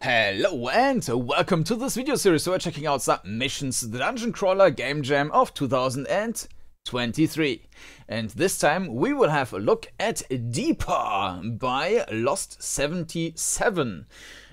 Hello and welcome to this video series where we're checking out submissions to the Dungeoncrawler Gamejam of 2023. And this time we will have a look at Deeper by Lost77.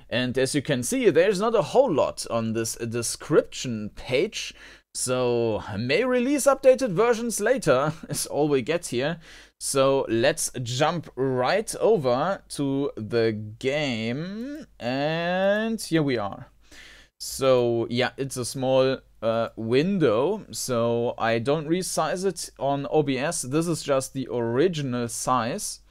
And as you can see, there's not a whole lot on this description page. So, may release updated versions later is all we get here. So let's jump right over to the game, and here we are. So yeah, it's a small window, so I don't resize it on OBS. This is just the original size,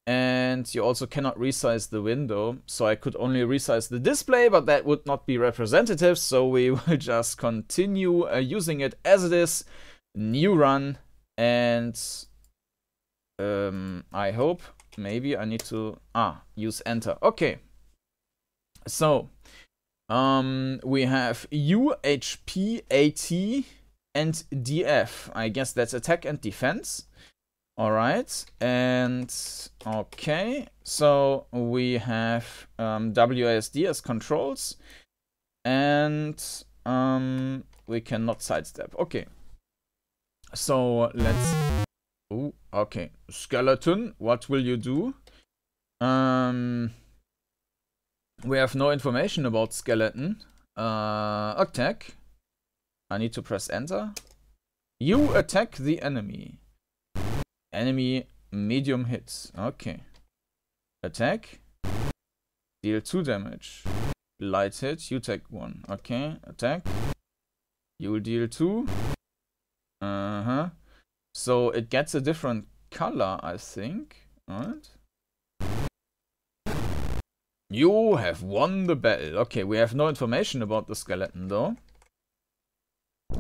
and you also cannot resize the window, so I could only resize the display, but that would not be representative, so we will just continue using it as it is. New run, and I hope, maybe I need to use enter. Okay, so we have U, HP, AT, and DF. I guess that's attack and defense. Alright, and okay, so we have WASD as controls, and we cannot sidestep. Okay, so let's... Ooh, okay, skeleton, what will you do? We have no information about skeleton. Attack. I need to press enter. You attack the enemy. Enemy medium hits. Okay. Attack. Deal 2 damage. Light hit. You take 1. Okay. Attack. You will deal 2. So it gets a different color, I think. Alright. You have won the battle. Okay, we have no information about the skeleton though.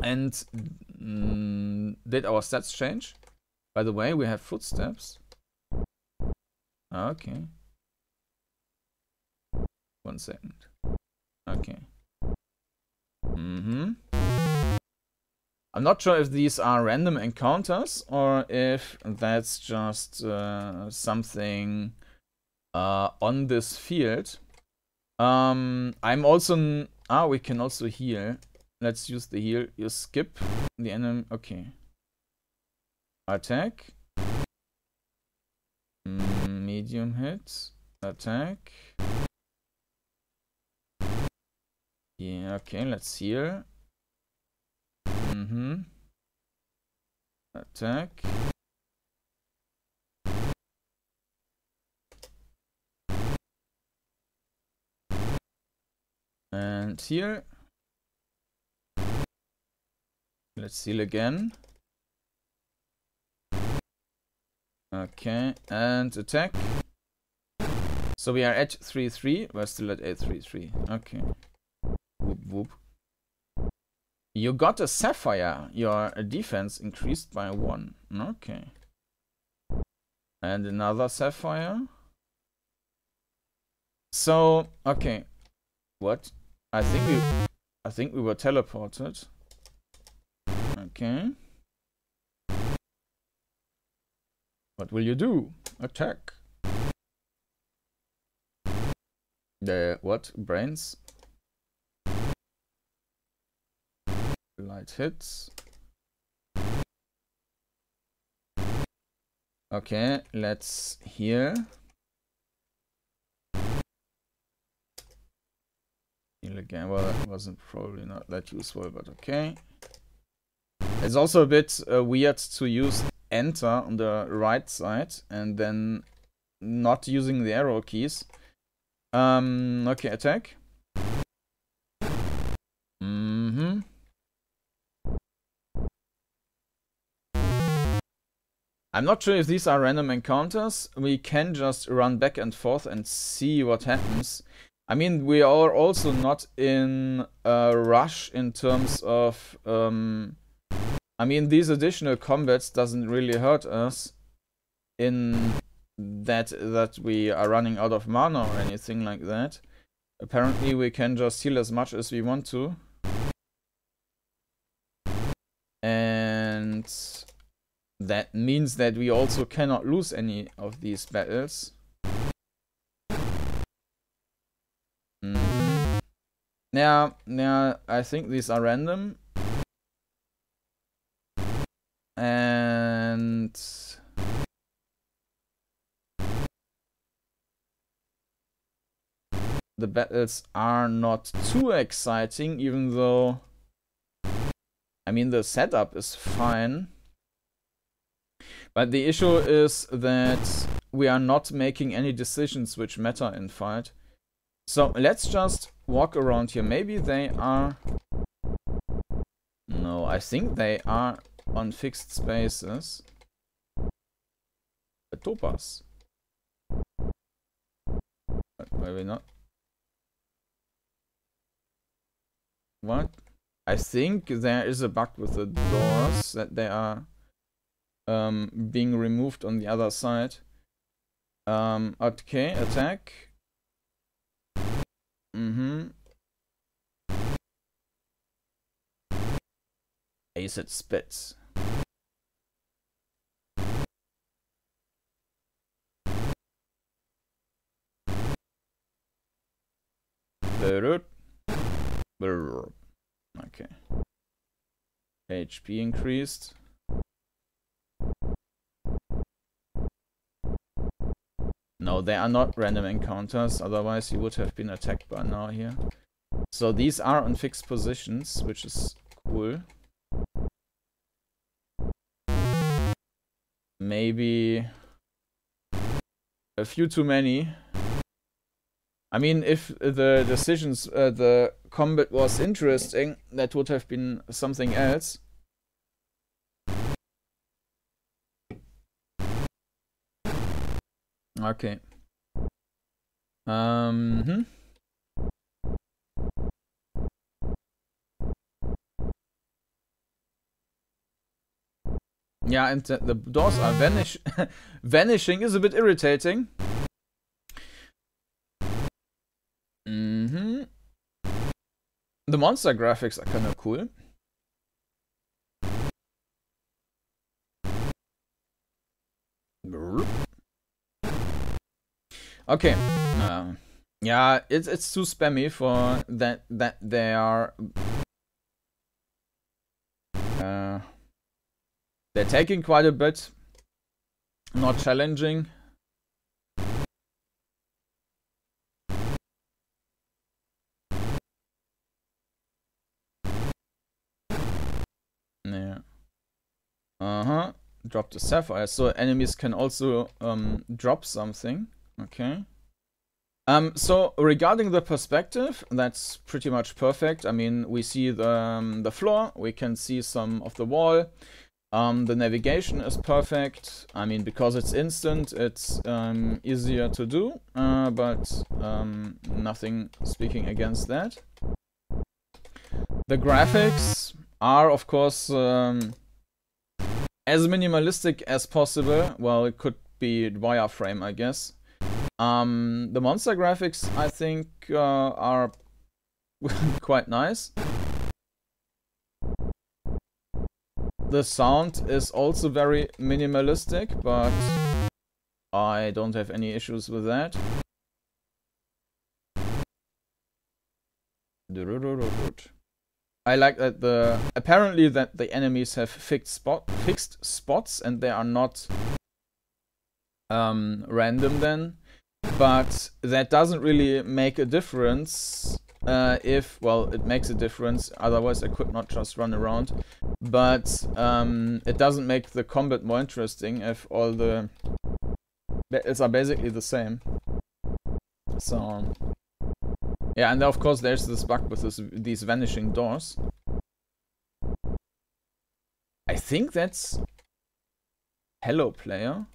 And did our stats change? By the way, we have footsteps. Okay. 1 second. Okay. I'm not sure if these are random encounters or if that's just something on this field. I'm also... we can also heal. Let's use the heal. You skip the enemy. Okay. Attack. Medium hit. Attack. Yeah, okay, let's heal. Attack. And here. Let's heal again. Okay, and attack. So we are at 3-3. We're still at 8-3-3. Okay. Whoop whoop. You got a sapphire. Your defense increased by 1. Okay. And another sapphire. So, okay. What? I think we were teleported. Okay. What will you do? Attack. The what? Brains? Light hits. Okay, let's heal. Heal again. Well, that wasn't probably not that useful, but okay. It's also a bit weird to use enter on the right side and then not using the arrow keys. Okay, attack. I'm not sure if these are random encounters. We can just run back and forth and see what happens. I mean, we are also not in a rush in terms of... I mean, these additional combats doesn't really hurt us in that we are running out of mana or anything like that. Apparently, we can just heal as much as we want to. And that means that we also cannot lose any of these battles. Yeah, I think these are random. And the battles are not too exciting, even though, I mean, the setup is fine. But the issue is that we are not making any decisions which matter in fight. So let's just walk around here. Maybe they are... No, I think they are on fixed spaces. The topaz. But maybe not. What? I think there is a bug with the doors, that they are being removed on the other side. Okay, attack. Acid spits. Okay. HP increased. No, they are not random encounters, otherwise you would have been attacked by now here. So these are on fixed positions, which is cool. Maybe a few too many. I mean, if the decisions, the combat was interesting, that would have been something else. Okay. Yeah, and the doors are vanishing is a bit irritating. The monster graphics are kind of cool. Okay. Yeah, it's too spammy for that they are. They're taking quite a bit. Not challenging. Yeah. Drop the sapphire. So enemies can also drop something. Okay. So regarding the perspective, that's pretty much perfect. I mean, we see the floor, we can see some of the wall. The navigation is perfect. I mean, because it's instant, it's easier to do, but nothing speaking against that. The graphics are, of course, as minimalistic as possible. Well, it could be wireframe, I guess. The monster graphics, I think, are quite nice. The sound is also very minimalistic, but I don't have any issues with that. I like that apparently that the enemies have fixed spots and they are not random then. But that doesn't really make a difference well, it makes a difference, otherwise I could not just run around. But it doesn't make the combat more interesting if all the battles are basically the same. So, yeah, and of course there's this bug with these vanishing doors. I think that's hello player.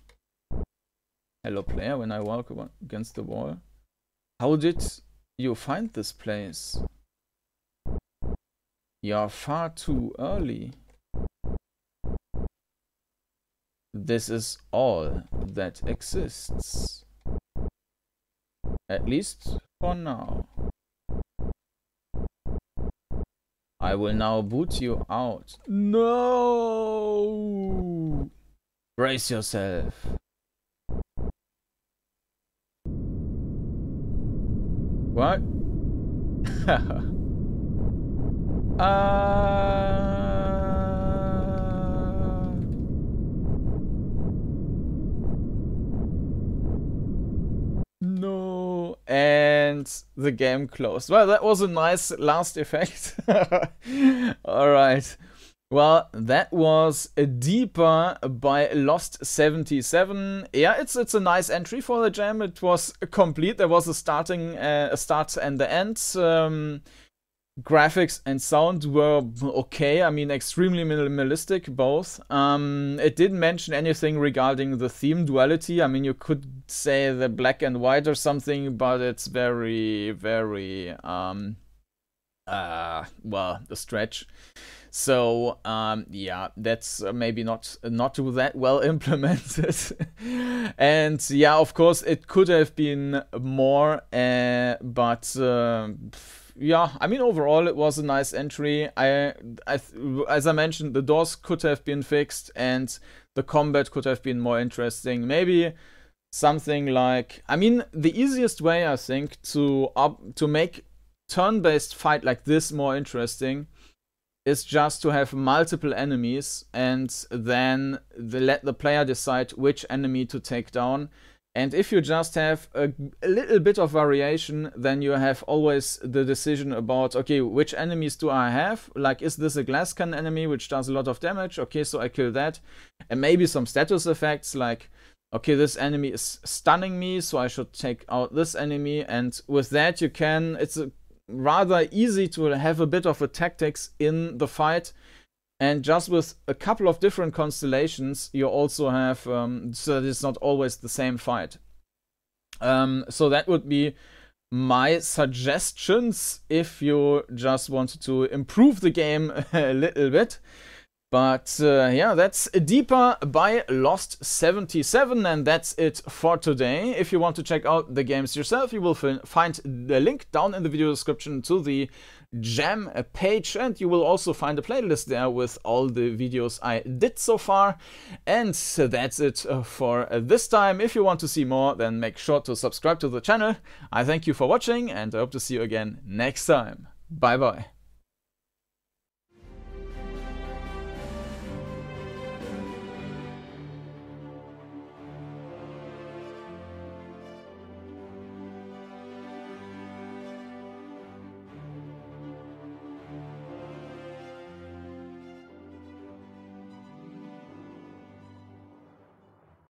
Hello player, when I walk against the wall. How did you find this place? You're far too early. This is all that exists. At least for now. I will now boot you out. No! Brace yourself. What? No, and the game closed. Well, that was a nice last effect. Alright. Well, that was a Deeper by Lost 77. Yeah, it's a nice entry for the jam. It was complete. There was a start and the end. Graphics and sound were okay. I mean, extremely minimalistic, both. It didn't mention anything regarding the theme duality. I mean, you could say the black and white or something, but it's very, very, well, the stretch. So, yeah, that's maybe not that well implemented. And yeah, of course, it could have been more, but yeah, I mean, overall, it was a nice entry. As I mentioned, the doors could have been fixed and the combat could have been more interesting. Maybe something like, I mean, the easiest way, I think, to make turn-based fight like this more interesting is just to have multiple enemies and then let the player decide which enemy to take down. And if you just have a little bit of variation, then you have always the decision about, okay, which enemies do I have? Like, is this a glass cannon enemy which does a lot of damage? Okay, so I kill that. And maybe some status effects like, okay, this enemy is stunning me, so I should take out this enemy. And with that you can, it's rather easy to have a bit of a tactics in the fight. And just with a couple of different constellations, you also have, so it's not always the same fight. So that would be my suggestions if you just wanted to improve the game a little bit. But yeah, that's Deeper by Lost 77, and that's it for today. If you want to check out the games yourself, you will find the link down in the video description to the Jam page, and you will also find a playlist there with all the videos I did so far. And that's it for this time. If you want to see more, then make sure to subscribe to the channel. I thank you for watching, and I hope to see you again next time. Bye bye.